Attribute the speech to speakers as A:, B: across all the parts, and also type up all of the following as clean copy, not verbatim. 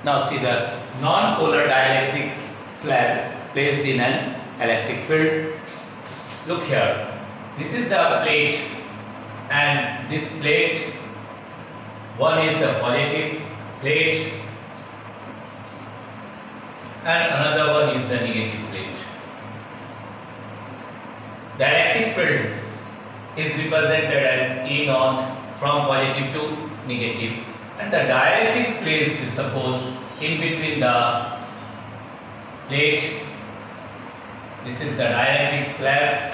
A: Now see the non-polar dielectric slab placed in an electric field. Look here. This is the plate, and this plate, one is the positive plate and another one is the negative plate. The electric field is represented as E naught from positive to negative, and the dielectric placed, suppose, in between the plate. This is the dielectric slab.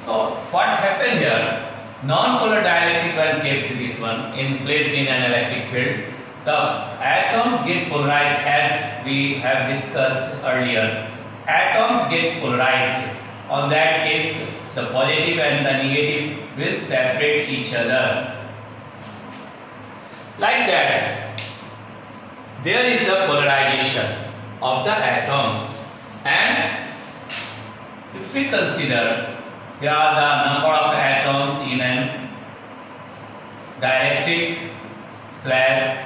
A: So what happened here? Non-polar dielectric one kept this one placed in an electric field. The atoms get polarized, as we have discussed earlier. Atoms get polarized. On that case, the positive and the negative will separate each other. Like that, there is the polarization of the atoms, and if we consider there are the number of atoms in an dielectric slab,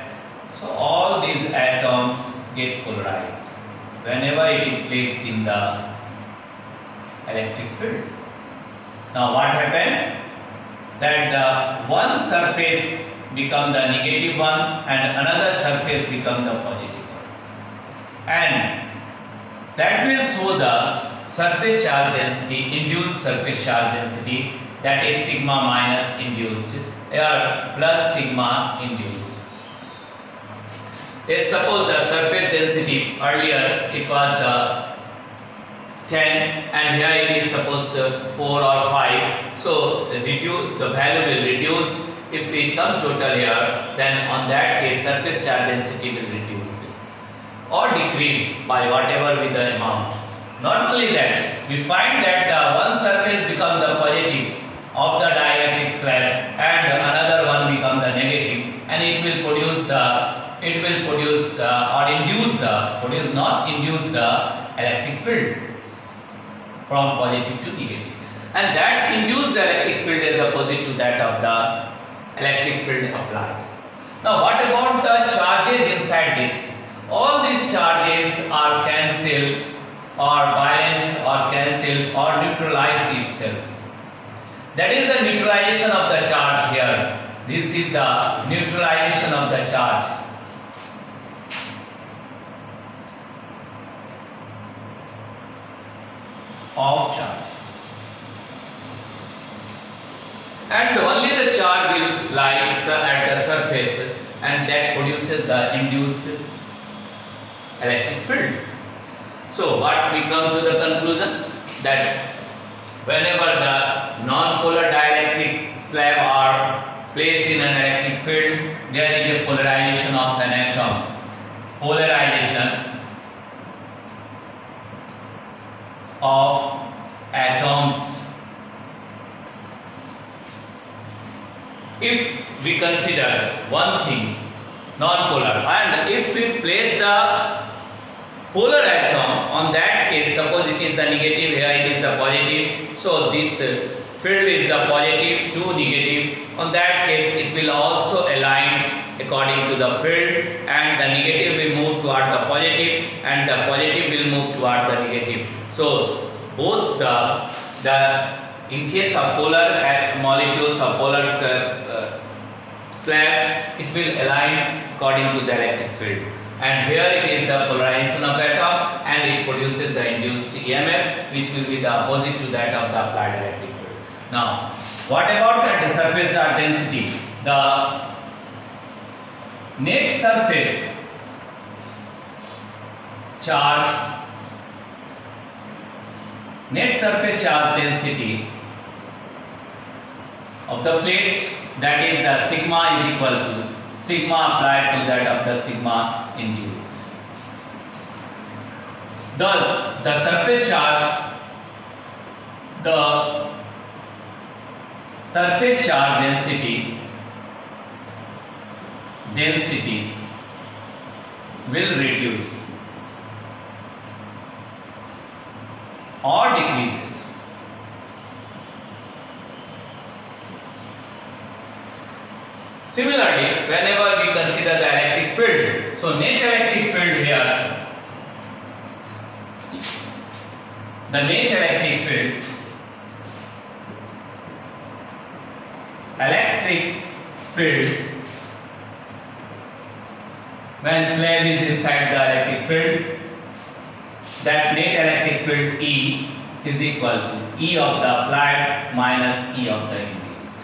A: so all these atoms get polarized whenever it is placed in the electric field. Now what happened? That the one surface become the negative one and another surface become the positive one, and that will show the surface charge density, induced surface charge density, that is sigma minus induced or plus sigma induced. Let's suppose the surface density earlier it was the 10 and here it is suppose 4 or 5. So the value will reduce. If we sum total here, then on that case surface charge density will reduce or decrease by whatever with the amount. Not only that, we find that the one surface become the positive of the dielectric slab and another one become the negative, and it will produce not induce the electric field from positive to negative, and that induced electric field is opposite to that of the electric field applied. Now what about the charges inside this? All these charges are cancelled or balanced or cancelled or neutralized itself. That is the neutralization of the charge here. This is the neutralization of the charge. Of charge. And only the charge will lie at the surface, and that produces the induced electric field. So what we come to the conclusion? That whenever the non-polar dielectric slab are placed in an electric field, there is a polarization of an atom. Polarization of atoms. If we consider one thing, non-polar, and if we place the polar atom, on that case, suppose it is the negative, here it is the positive, so this field is the positive to negative. On that case, it will also align according to the field, and the negative will move toward the positive and the positive will move toward the negative. So both in case of polar molecules or polar slab, it will align according to the electric field. And here it is the polarization of atom, and it produces the induced EMF, which will be the opposite to that of the applied electric field. Now, what about the surface charge density? The net surface charge density of the plates, that is the sigma is equal to sigma applied to that of the sigma induced. Thus, the surface charge density will reduce or decrease. Similarly, whenever we consider the electric field, So net electric field here, the net electric field, when slab is inside the electric field, that net electric field E is equal to E of the applied minus E of the induced.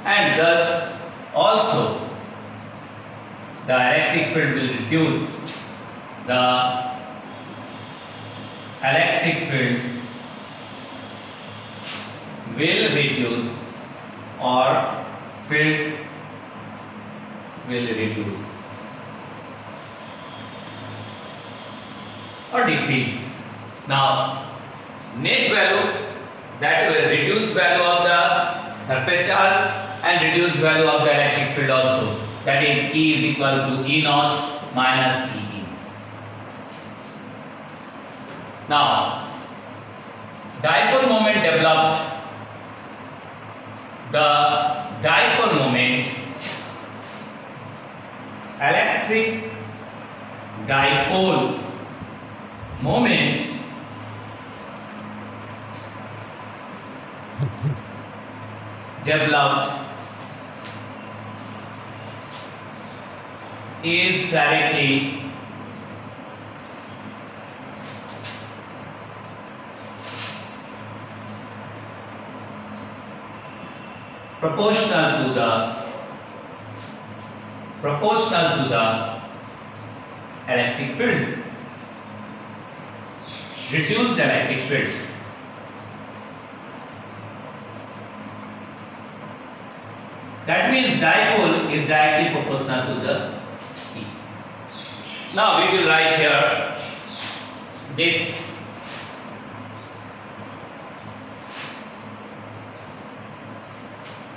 A: And thus also the electric field will reduce. The electric field will reduce or field will reduce or decrease. Now net value, that will reduce value of the surface charge and reduce value of the electric field also, that is E is equal to E naught minus E. Now dipole moment developed. The dipole moment, electric dipole moment developed is directly proportional to the electric field, reduced electric field. That means dipole is directly proportional to the E. Now we will write here this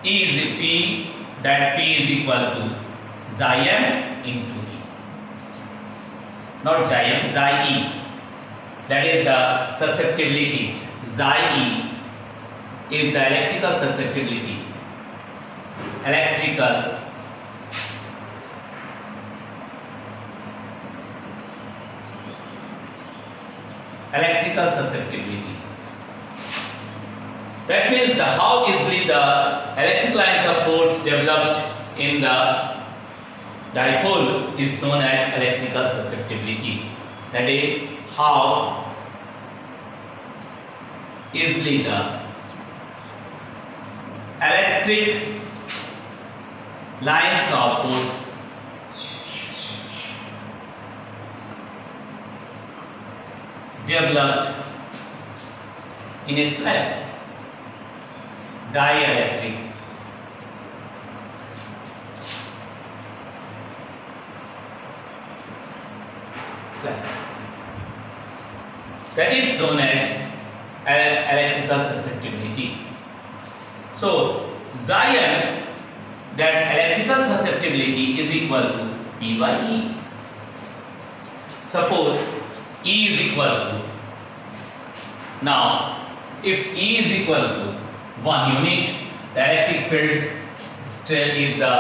A: E is P, that P is equal to xi m into E. Not xi m, xi E. That is the susceptibility. Xi E is the electrical susceptibility. Electrical susceptibility. That means how easily the electric lines of force developed in the dipole is known as electrical susceptibility. That is how easily the electric lines of force developed in a slab. Dielectric slab. That is known as electrical susceptibility. So xi m, that electrical susceptibility is equal to P by E. Suppose E is equal to, now if E is equal to 1 unit, the electric field strength is the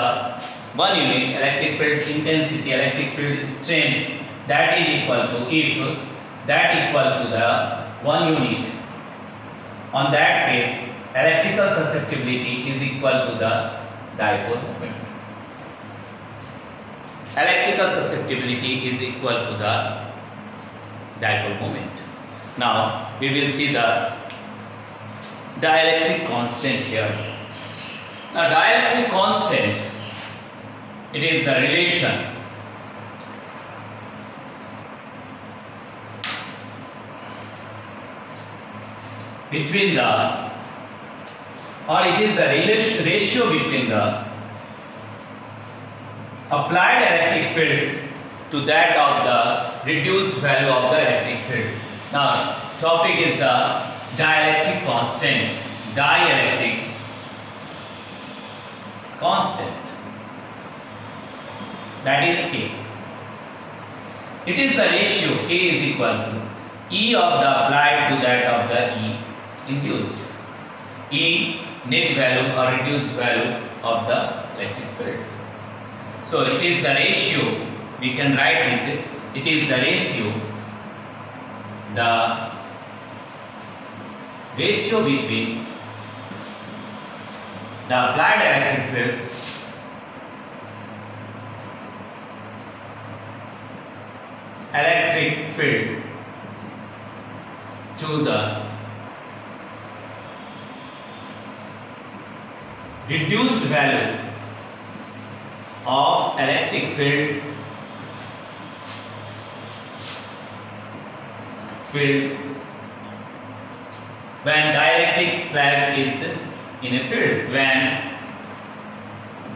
A: 1 unit, electric field intensity, electric field strength, that is equal to, if that equal to the 1 unit, on that case electrical susceptibility is equal to the dipole moment. Electrical susceptibility is equal to the dipole moment. Now we will see the dielectric constant here. Now dielectric constant, it is the relation between the, or it is the ratio between the applied electric field to that of the reduced value of the electric field. Now topic is the dielectric constant. Dielectric constant, that is K. It is the ratio K is equal to E of the applied to that of the E induced. E net value or reduced value of the electric field. So it is the ratio, we can write it, it is the ratio between the applied electric field to the reduced value of electric field when dielectric slab is in a field, when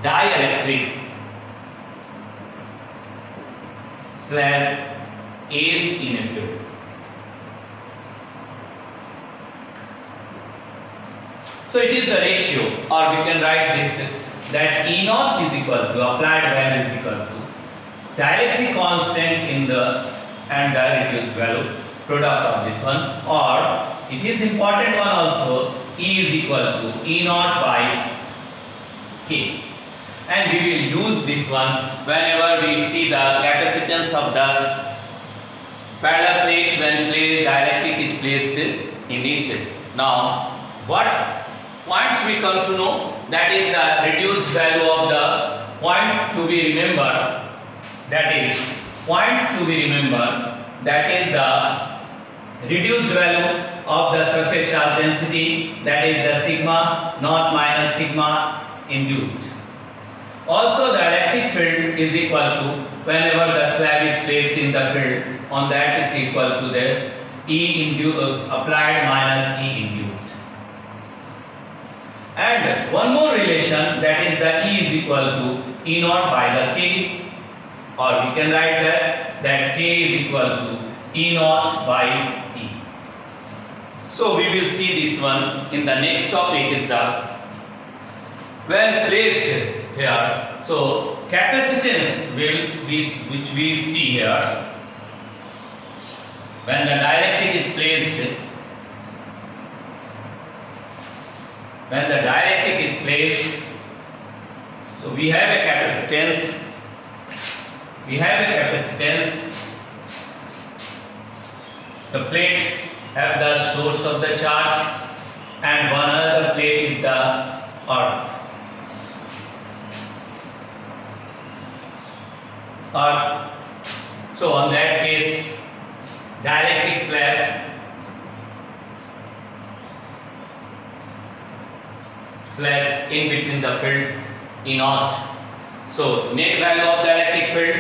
A: dielectric slab is in a field. So it is the ratio, or we can write this, that E naught is equal to, applied value is equal to dielectric constant in the and the reduced value product of this one, or it is important one also, E is equal to E naught by K. And we will use this one whenever we see the capacitance of the parallel plate when dielectric is placed in it. Now, what points we come to know, that is the reduced value of the points to be remembered, that is the reduced value of the surface charge density, that is the sigma naught minus sigma induced. Also the electric field is equal to, whenever the slab is placed in the field, on that it is equal to the applied minus E induced. And one more relation, that is the E is equal to E naught by the K, or we can write that K is equal to E naught by E. So we will see this one in the next topic, is the when placed here. So capacitance which we see here, when the dielectric is placed, so we have a capacitance, the plate have the source of the charge, and one other plate is the earth. So on that case, dielectric slab in between the field E naught. So net value of the electric field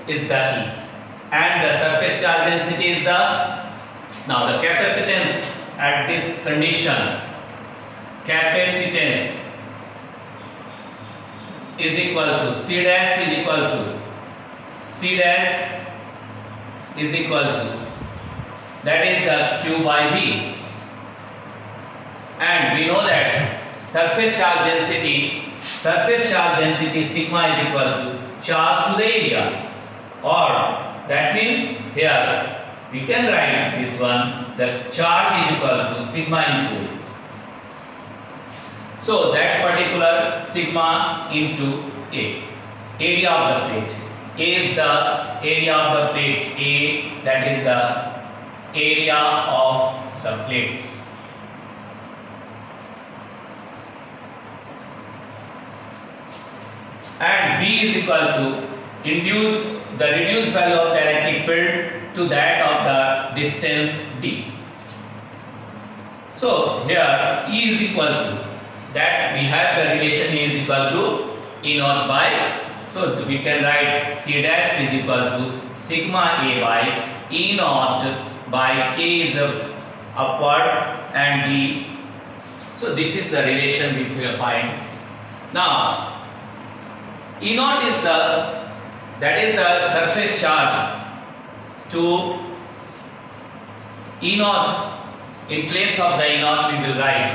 A: is the E, and the surface charge density is the, now the capacitance at this condition, capacitance is equal to C dash is equal to, that is the Q by V, and we know that surface charge density sigma is equal to charge to the area, or that means here we can write this one, the charge is equal to sigma into A. So that particular sigma into A, area of the plate. A is the area of the plate, A, that is the area of the plates. And V is equal to the reduced value of the electric field to that of the distance D. So here E is equal to, that we have the relation E is equal to E naught by, so we can write C dash is equal to sigma A by E naught by K is upward and D. So this is the relation which we will find. Now E naught is that is the surface charge to E naught. In place of the E naught we will write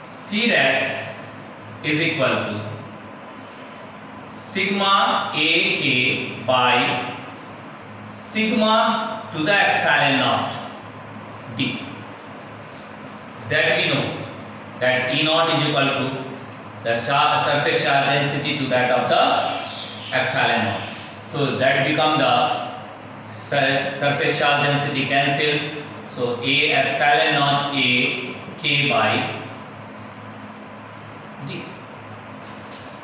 A: C dash is equal to sigma AK by sigma to the epsilon naught D. That we know that E naught is equal to the surface charge density to that of the epsilon naught. So that become the surface charge density cancelled. So A epsilon naught A K by D.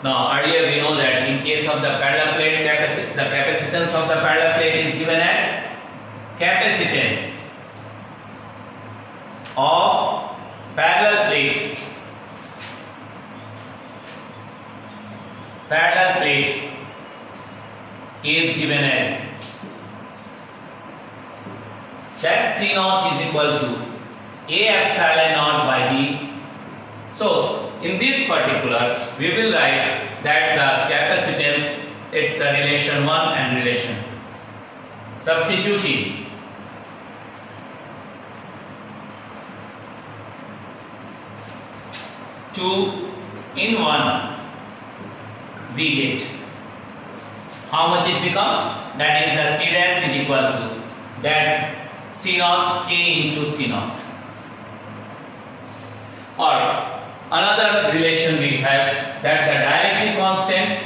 A: Now earlier we know that in case of the parallel plate, the capacitance of the parallel plate is given as capacitance of parallel plate is given as that C naught is equal to A epsilon naught by D. So in this particular we will write that the capacitance, it's the relation 1 and relation. Substituting 2 in 1 we get how much it become, that is the C dash is equal to that C naught K into C naught. Or another relation we have, that the dielectric constant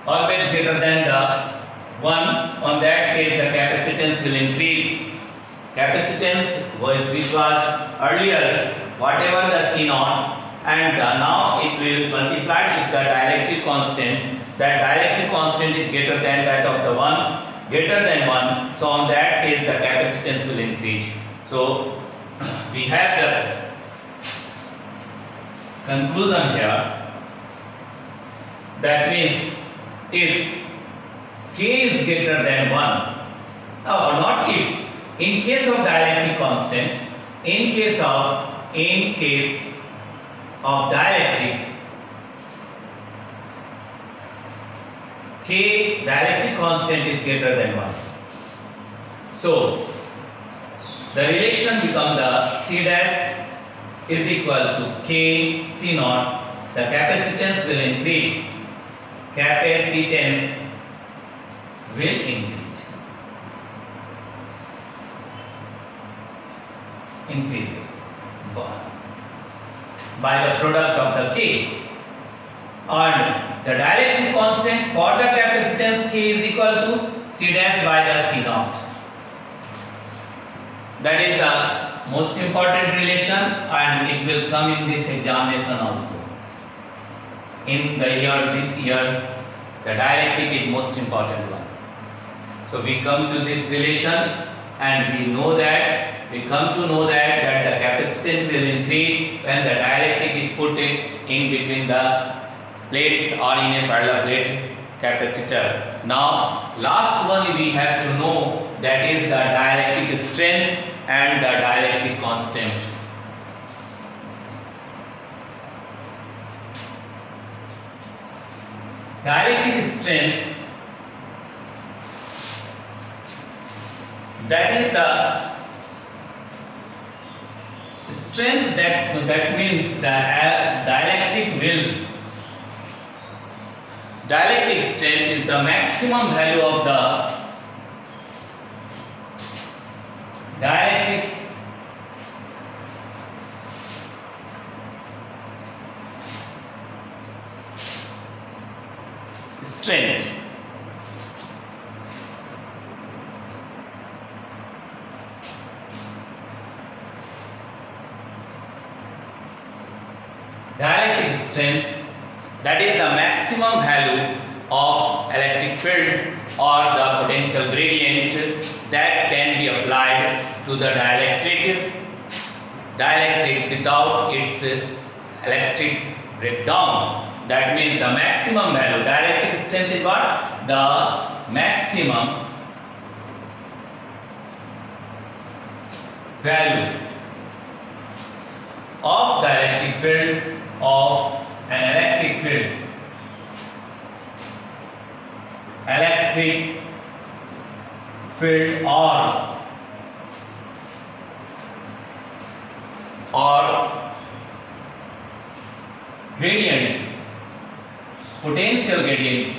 A: always greater than the 1, on that case the capacitance will increase. Capacitance which was earlier whatever the C naught, and now it will multiply with the dielectric constant. That dielectric constant is greater than that of the 1, greater than 1, so on that case the capacitance will increase. So we have the conclusion here, that means if K is greater than 1, or not if, in case of dielectric constant, in case of dielectric, K dielectric constant is greater than 1. So the relation becomes the C dash is equal to K C naught. The capacitance will increase. Capacitance will increases by the product of the K, and the dielectric constant for the capacitance K is equal to C dash by the C naught. That is the most important relation, and it will come in this examination also. In the year, this year, the dielectric is most important one. So we come to this relation, and we know that, we come to know that the capacitance will increase when the dielectric is put in between the plates or in a parallel plate capacitor. Now last one we have to know, that is the dielectric strength and the dielectric constant. Dielectric strength, that is the strength that means the dielectric strength is the maximum value of the dielectric strength. Dielectric strength, that is the maximum value of electric field or the potential gradient that can be applied to the dielectric without its electric breakdown. That means the maximum value, dielectric strength is what? The maximum value of the electric field of an electric field or gradient, potential gradient,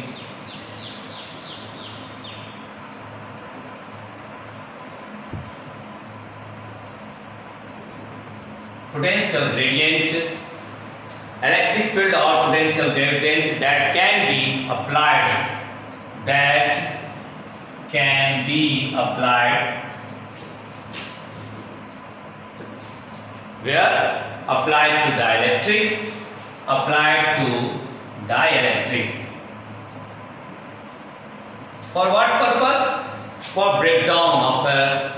A: electric field or potential gradient that can be applied, where applied to dielectric, applied to dielectric. For what purpose? For breakdown of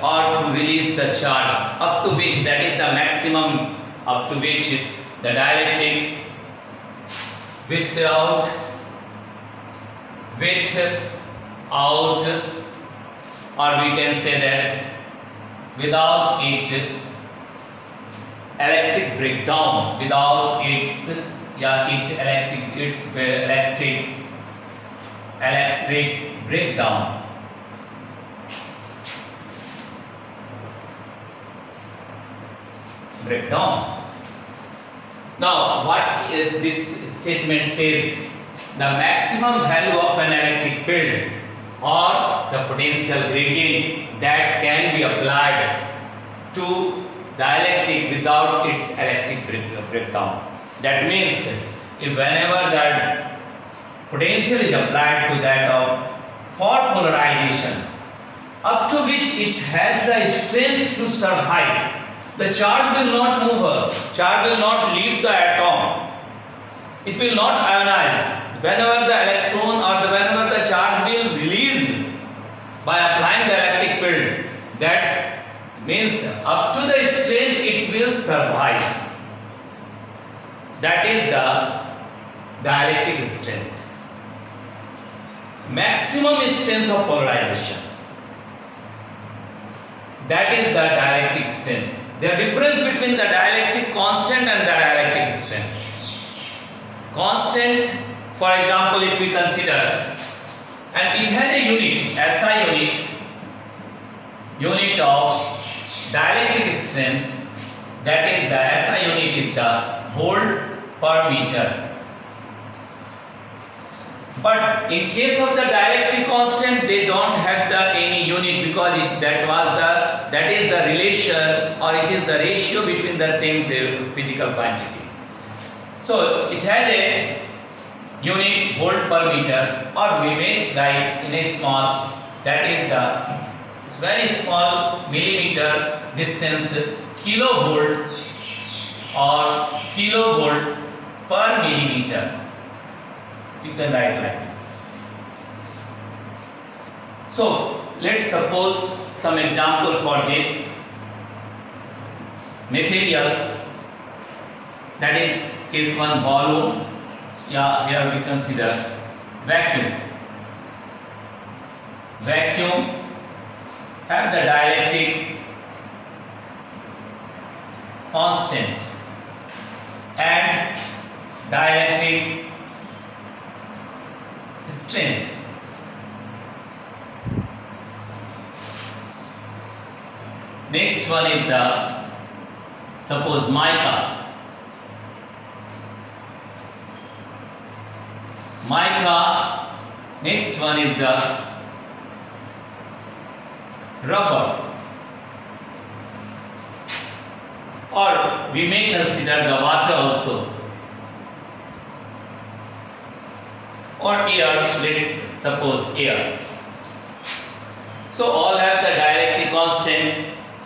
A: or to release the charge up to which, that is the maximum up to which the dielectric without or we can say that without it electric breakdown, without its electric breakdown, Now what this statement says, the maximum value of an electric field or the potential gradient that can be applied to dielectric without its electric breakdown. That means if whenever the potential is applied to that of for polarization up to which it has the strength to survive, the charge will not move, charge will not leave the atom, it will not ionize. Whenever the electron or whenever the charge will release by applying the electric field, that means up to the strength it will survive. That is the dielectric strength. Maximum strength of polarization. That is the dielectric strength. The difference between the dielectric constant and the dielectric strength. Constant, for example, if we consider, and it has a unit, SI unit of dielectric strength, that is the SI unit is the volt per meter. But in case of the dielectric constant, they don't have any unit because that is the relation, or it is the ratio between the same physical quantity. So it has a unit volt per meter, or we may write in a small, that is the very small millimeter distance, kilovolt or kilovolt per millimeter. You can write like this. So let's suppose some example for this material, that is case 1 volume. Here we consider vacuum have the dielectric constant and dielectric strength. Next one is suppose mica. Next one is the rubber, or we may consider the water also, or air. Let's suppose air. So all have the dielectric constant.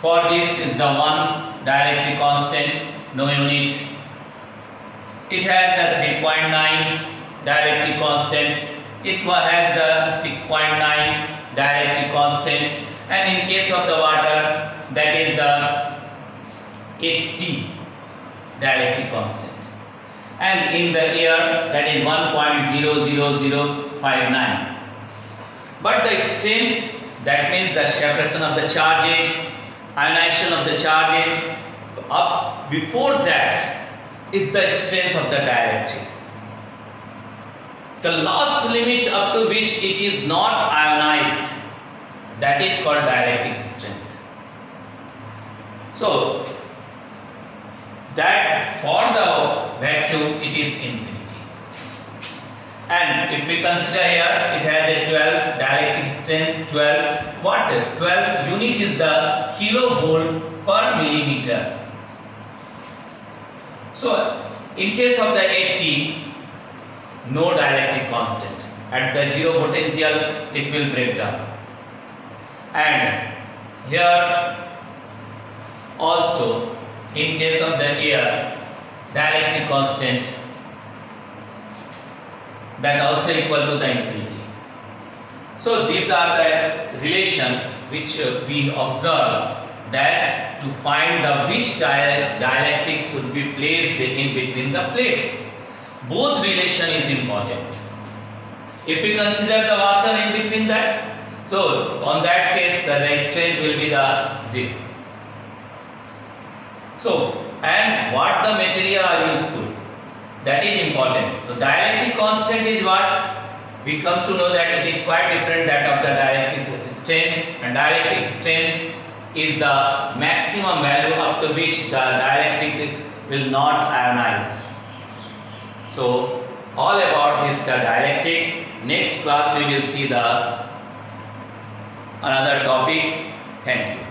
A: For this is the one dielectric constant, no unit. It has the 3.9 dielectric constant. It has the 6.9 dielectric constant, and in case of the water, that is the 80 dielectric constant, and in the air, that is 1.00059. But the strength, that means the separation of the charges, ionization of the charges, up before that is the strength of the dielectric. The last limit up to which it is not ionized, that is called dielectric strength. So that for the vacuum it is infinity. And if we consider here, it has a 12 dielectric strength, 12. What? 12 unit is the kilovolt per millimeter. So In case of the 80, no dielectric constant. At the zero potential, it will break down. And here also, in case of the air, dielectric constant, that also equal to the infinity. So these are the relation which we observe, that to find the which dielectric should be placed in between the plates. Both relation is important. If we consider the water in between that, so on that case the strength will be the 0. So, and what the material are useful, that is important. So dielectric constant is what? We come to know that it is quite different that of the dielectric strength, and dielectric strength is the maximum value up to which the dielectric will not ionize. So all about this the dielectric. Next class we will see the another topic. Thank you.